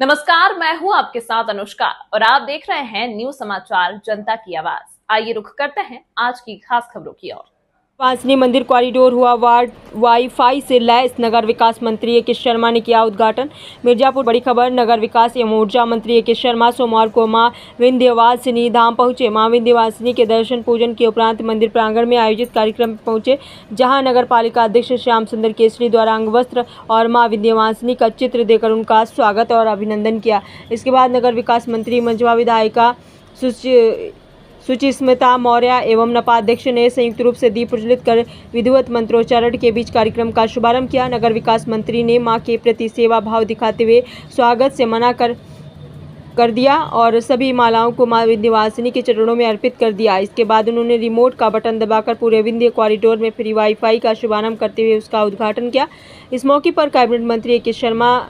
नमस्कार, मैं हूं आपके साथ अनुष्का और आप देख रहे हैं न्यूज समाचार जनता की आवाज। आइए रुख करते हैं आज की खास खबरों की ओर। वासनी मंदिर कॉरिडोर हुआ वाईफाई से लैस, नगर विकास मंत्री ए के शर्मा ने किया उद्घाटन। मिर्जापुर बड़ी खबर। नगर विकास एवं ऊर्जा मंत्री ए के शर्मा सोमवार को मां विंध्यवासिनी धाम पहुंचे। मां विंध्यवासिनी के दर्शन पूजन के उपरांत मंदिर प्रांगण में आयोजित कार्यक्रम में पहुंचे, जहां नगर पालिका अध्यक्ष श्याम सुंदर केसरी द्वारा अंग वस्त्र और मां विंध्यवासिनी का चित्र देकर उनका स्वागत और अभिनंदन किया। इसके बाद नगर विकास मंत्री मंझवा विधायिका सुचिस्मिता मौर्य एवं नपाध्यक्ष ने संयुक्त रूप से दीप प्रज्वलित कर विधिवत मंत्रोच्चारण के बीच कार्यक्रम का शुभारंभ किया। नगर विकास मंत्री ने मां के प्रति सेवा भाव दिखाते हुए स्वागत से मना कर दिया और सभी मालाओं को मां विंध्यवासिनी के चरणों में अर्पित कर दिया। इसके बाद उन्होंने रिमोट का बटन दबाकर पूरे विंध्य कॉरिडोर में फ्री वाईफाई का शुभारंभ करते हुए उसका उद्घाटन किया। इस मौके पर कैबिनेट मंत्री ए के शर्मा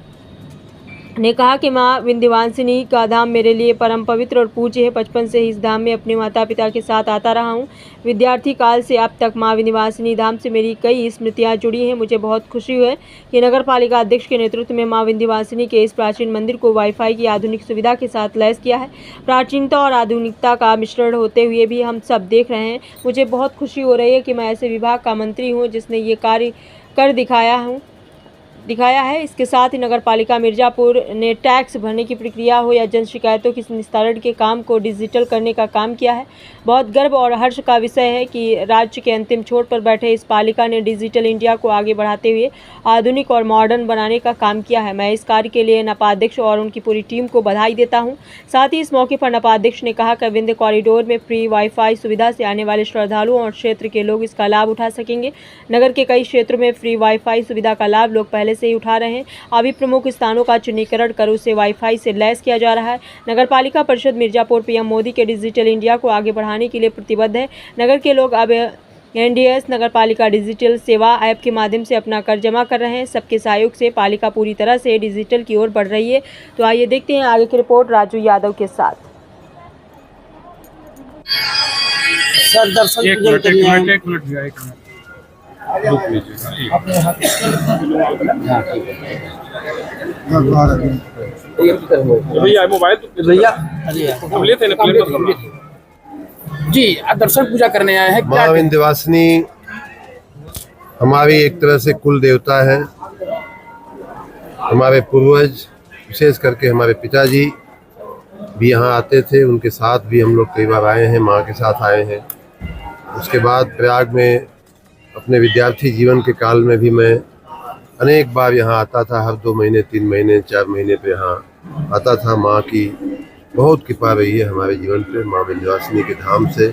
ने कहा कि मां विंध्यवासिनी का धाम मेरे लिए परम पवित्र और पूज्य है। बचपन से ही इस धाम में अपने माता पिता के साथ आता रहा हूं। विद्यार्थी काल से अब तक मां विंध्यवासिनी धाम से मेरी कई स्मृतियां जुड़ी हैं। मुझे बहुत खुशी है कि नगर पालिका अध्यक्ष के नेतृत्व में मां विंध्यवासिनी के इस प्राचीन मंदिर को वाईफाई की आधुनिक सुविधा के साथ लैस किया है। प्राचीनता और आधुनिकता का मिश्रण होते हुए भी हम सब देख रहे हैं। मुझे बहुत खुशी हो रही है कि मैं ऐसे विभाग का मंत्री हूँ जिसने ये कार्य कर दिखाया है। इसके साथ ही नगर पालिका मिर्जापुर ने टैक्स भरने की प्रक्रिया हो या जन शिकायतों की निस्तारण के काम को डिजिटल करने का काम किया है। बहुत गर्व और हर्ष का विषय है कि राज्य के अंतिम छोर पर बैठे इस पालिका ने डिजिटल इंडिया को आगे बढ़ाते हुए आधुनिक और मॉडर्न बनाने का काम किया है। मैं इस कार्य के लिए नपाध्यक्ष और उनकी पूरी टीम को बधाई देता हूँ। साथ ही इस मौके पर नपाध्यक्ष ने कहा कि विंध्य कॉरिडोर में फ्री वाईफाई सुविधा से आने वाले श्रद्धालुओं और क्षेत्र के लोग इसका लाभ उठा सकेंगे। नगर के कई क्षेत्रों में फ्री वाईफाई सुविधा का लाभ लोग पहले से ही उठा रहे हैं। अभी प्रमुख स्थानों का चिन्हीकरण कर उसे वाईफाई से लैस किया जा रहा है। नगर पालिका परिषद मिर्जापुर पीएम मोदी के डिजिटल इंडिया को आगे बढ़ाने के लिए प्रतिबद्ध है। नगर के लोग अब एनडीएस नगर पालिका डिजिटल सेवा ऐप के माध्यम से अपना कर जमा कर रहे हैं। सबके सहयोग से पालिका पूरी तरह से डिजिटल की ओर बढ़ रही है। तो आइए देखते हैं आगे की रिपोर्ट राजू यादव के साथ। सर दर्शन एक मिनट भैया मोबाइल भैया जी दर्शन पूजा करने आए हैं। मां विंध्यवासिनी हमारी एक तरह से कुल देवता है। हमारे पूर्वज विशेष करके हमारे पिताजी भी यहाँ आते थे, उनके साथ भी हम लोग कई बार आए हैं, माँ के साथ आए हैं। उसके बाद प्रयाग में अपने विद्यार्थी जीवन के काल में भी मैं अनेक बार यहाँ आता था। हर 2 महीने 3 महीने 4 महीने पे यहाँ आता था। माँ की बहुत कृपा रही है हमारे जीवन पे। माँ विंध्यवासिनी के धाम से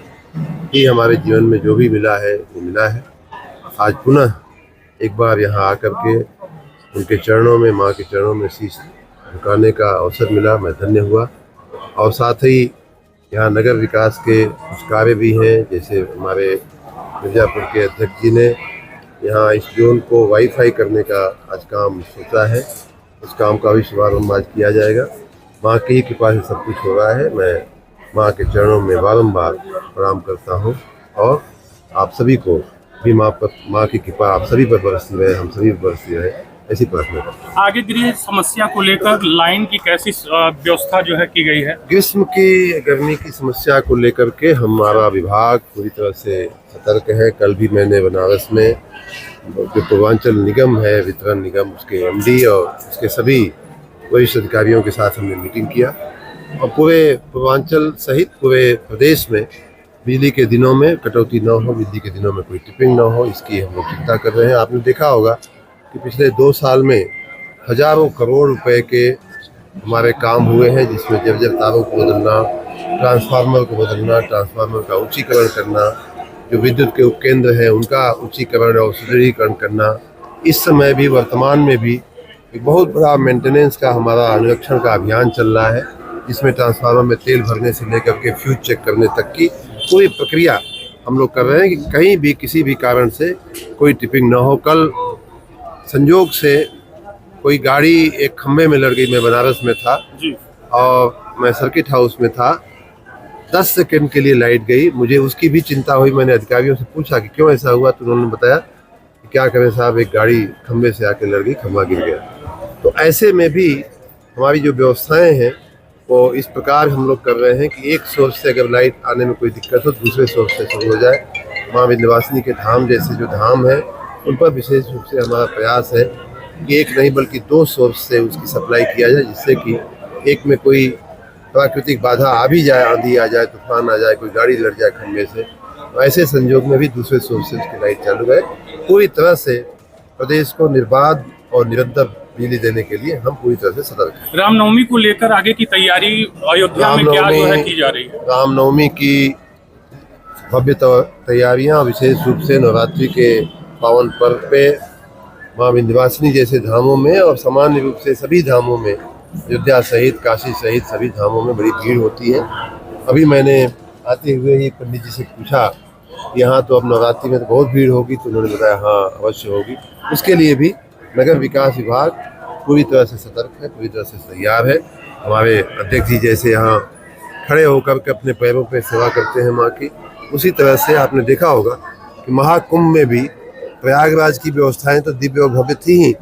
ही हमारे जीवन में जो भी मिला है वो मिला है। आज पुनः एक बार यहाँ आकर के उनके चरणों में, माँ के चरणों में शीश झुकाने का अवसर मिला, मैं धन्य हुआ। और साथ ही यहाँ नगर विकास के कुछ कार्य भी हैं, जैसे हमारे मिर्जापुर के अध्यक्ष जी ने यहाँ इस जोन को वाईफाई करने का आज काम सोचा है। उस काम का भी शुभारंभ आज किया जाएगा। माँ की ही कृपा से सब कुछ हो रहा है। मैं माँ के चरणों में बारंबार प्रणाम करता हूँ और आप सभी को भी माँ की कृपा आप सभी पर बरसती रहे, हम सभी पर बरसती रहे, ऐसी प्रार्थना करता हूँ। आगे गृह समस्या को लेकर लाइन की कैसी व्यवस्था जो है की गई है? ग्रीष्म की गर्मी की समस्या को लेकर के हमारा विभाग पूरी तरह से सतर्क है। कल भी मैंने बनारस में जो पूर्वांचल निगम है, वितरण निगम, उसके एमडी और उसके सभी वरिष्ठ अधिकारियों के साथ हमने मीटिंग किया और पूरे पूर्वांचल सहित पूरे प्रदेश में बिजली के दिनों में कटौती न हो, बिजली के दिनों में कोई टिपिंग न हो, इसकी हम लोग चिंता कर रहे हैं। आपने देखा होगा कि पिछले 2 साल में हजारों करोड़ रुपए के हमारे काम हुए हैं, जिसमें जब तारों को बदलना, ट्रांसफार्मर को बदलना, ट्रांसफार्मर का उच्चीकरण करना, जो विद्युत के उपकेंद्र हैं उनका उच्चीकरण और सुदृढ़ीकरण करना। इस समय भी वर्तमान में भी एक बहुत बड़ा मेंटेनेंस का हमारा अनुरक्षण का अभियान चल रहा है, जिसमें ट्रांसफार्मर में तेल भरने से लेकर के फ्यूज चेक करने तक की पूरी प्रक्रिया हम लोग कर रहे हैं कि कहीं भी किसी भी कारण से कोई टिपिंग न हो। कल संयोग से कोई गाड़ी एक खम्भे में लड़ गई। मैं बनारस में था जी और मैं सर्किट हाउस में था। 10 सेकंड के लिए लाइट गई, मुझे उसकी भी चिंता हुई। मैंने अधिकारियों से पूछा कि क्यों ऐसा हुआ, तो उन्होंने बताया कि क्या करें साहब, एक गाड़ी खंभे से आके लड़ गई, खंभा गिर गया। तो ऐसे में भी हमारी जो व्यवस्थाएं हैं वो इस प्रकार हम लोग कर रहे हैं कि एक सोर्स से अगर लाइट आने में कोई दिक्कत हो दूसरे सोर्स से शुरू हो जाए। माँ विंध्यवासिनी के धाम जैसे जो धाम है उन पर विशेष रूप से हमारा प्रयास है कि एक नहीं बल्कि 2 सोर्स से उसकी सप्लाई किया जाए, जिससे कि एक में कोई प्राकृतिक बाधा आ भी जाए, आंधी आ जाए, तूफान आ जाए, कोई गाड़ी लड़ जाए खंभे से, तो ऐसे संजोग में भी दूसरे सोर्स से उसकी लाइट चालू है। पूरी तरह से प्रदेश को निर्बाध और निरंतर बिजली देने के लिए हम पूरी तरह से सतर्क हैं। रामनवमी को लेकर आगे की तैयारी अयोध्या में क्या जो है की जा रही है? रामनवमी की भव्य तैयारियां विशेष रूप से नवरात्रि के पावन पर्व पे माँ विंध्यवासिनी जैसे धामों में और सामान्य रूप से सभी धामों में, अयोध्या सहित काशी सहित सभी धामों में बड़ी भीड़ होती है। अभी मैंने आते हुए ही पंडित जी से पूछा यहाँ तो अब नवरात्रि में तो बहुत भीड़ होगी, तो उन्होंने बताया हाँ अवश्य होगी। उसके लिए भी नगर विकास विभाग पूरी तरह से सतर्क है, पूरी तरह से तैयार है। हमारे अध्यक्ष जी जैसे यहाँ खड़े होकर के अपने पैरों पे सेवा करते हैं माँ की, उसी तरह से आपने देखा होगा कि महाकुंभ में भी प्रयागराज की व्यवस्थाएं तो दिव्य और भव्य थी ही,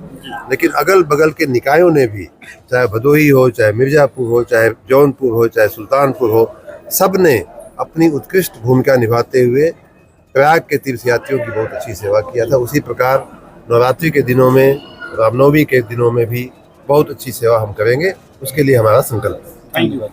लेकिन अगल बगल के निकायों ने भी, चाहे भदोही हो, चाहे मिर्जापुर हो, चाहे जौनपुर हो, चाहे सुल्तानपुर हो, सब ने अपनी उत्कृष्ट भूमिका निभाते हुए प्रयाग के तीर्थयात्रियों की बहुत अच्छी सेवा किया था। उसी प्रकार नवरात्रि के दिनों में, रामनवमी के दिनों में भी बहुत अच्छी सेवा हम करेंगे, उसके लिए हमारा संकल्प है। Thank you.